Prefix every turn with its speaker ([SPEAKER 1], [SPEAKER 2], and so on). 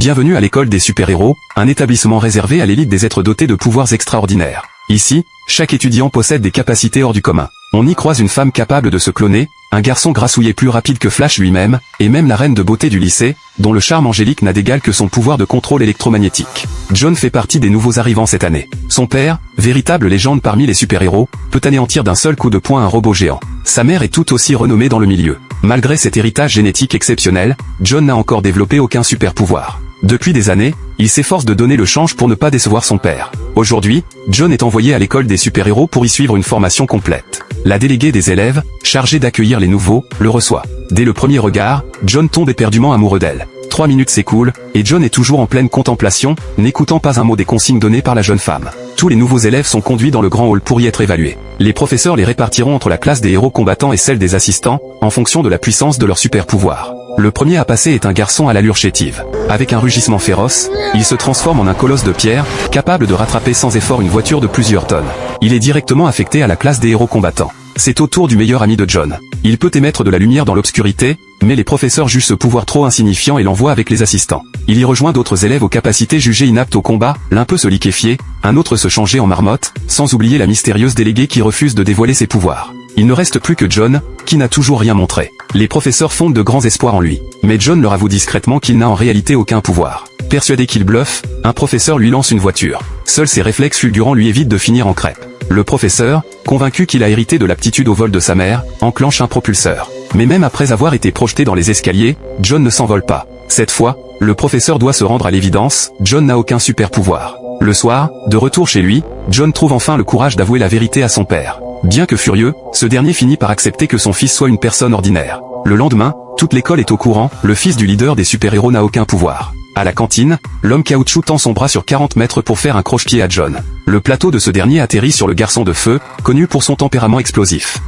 [SPEAKER 1] Bienvenue à l'école des super-héros, un établissement réservé à l'élite des êtres dotés de pouvoirs extraordinaires. Ici, chaque étudiant possède des capacités hors du commun. On y croise une femme capable de se cloner, un garçon grassouillet plus rapide que Flash lui-même, et même la reine de beauté du lycée, dont le charme angélique n'a d'égal que son pouvoir de contrôle électromagnétique. John fait partie des nouveaux arrivants cette année. Son père, véritable légende parmi les super-héros, peut anéantir d'un seul coup de poing un robot géant. Sa mère est tout aussi renommée dans le milieu. Malgré cet héritage génétique exceptionnel, John n'a encore développé aucun super-pouvoir. Depuis des années, il s'efforce de donner le change pour ne pas décevoir son père. Aujourd'hui, John est envoyé à l'école des super-héros pour y suivre une formation complète. La déléguée des élèves, chargée d'accueillir les nouveaux, le reçoit. Dès le premier regard, John tombe éperdument amoureux d'elle. 3 minutes s'écoulent, et John est toujours en pleine contemplation, n'écoutant pas un mot des consignes données par la jeune femme. Tous les nouveaux élèves sont conduits dans le grand hall pour y être évalués. Les professeurs les répartiront entre la classe des héros combattants et celle des assistants, en fonction de la puissance de leur super pouvoir. Le premier à passer est un garçon à l'allure chétive. Avec un rugissement féroce, il se transforme en un colosse de pierre, capable de rattraper sans effort une voiture de plusieurs tonnes. Il est directement affecté à la classe des héros combattants. C'est au tour du meilleur ami de John. Il peut émettre de la lumière dans l'obscurité, mais les professeurs jugent ce pouvoir trop insignifiant et l'envoient avec les assistants. Il y rejoint d'autres élèves aux capacités jugées inaptes au combat, l'un peut se liquéfier, un autre se changer en marmotte, sans oublier la mystérieuse déléguée qui refuse de dévoiler ses pouvoirs. Il ne reste plus que John, qui n'a toujours rien montré. Les professeurs fondent de grands espoirs en lui. Mais John leur avoue discrètement qu'il n'a en réalité aucun pouvoir. Persuadé qu'il bluffe, un professeur lui lance une voiture. Seuls ses réflexes fulgurants lui évitent de finir en crêpe. Le professeur, convaincu qu'il a hérité de l'aptitude au vol de sa mère, enclenche un propulseur. Mais même après avoir été projeté dans les escaliers, John ne s'envole pas. Cette fois, le professeur doit se rendre à l'évidence, John n'a aucun super pouvoir. Le soir, de retour chez lui, John trouve enfin le courage d'avouer la vérité à son père. Bien que furieux, ce dernier finit par accepter que son fils soit une personne ordinaire. Le lendemain, toute l'école est au courant, le fils du leader des super-héros n'a aucun pouvoir. À la cantine, l'homme caoutchouc tend son bras sur 40 mètres pour faire un croche-pied à John. Le plateau de ce dernier atterrit sur le garçon de feu, connu pour son tempérament explosif.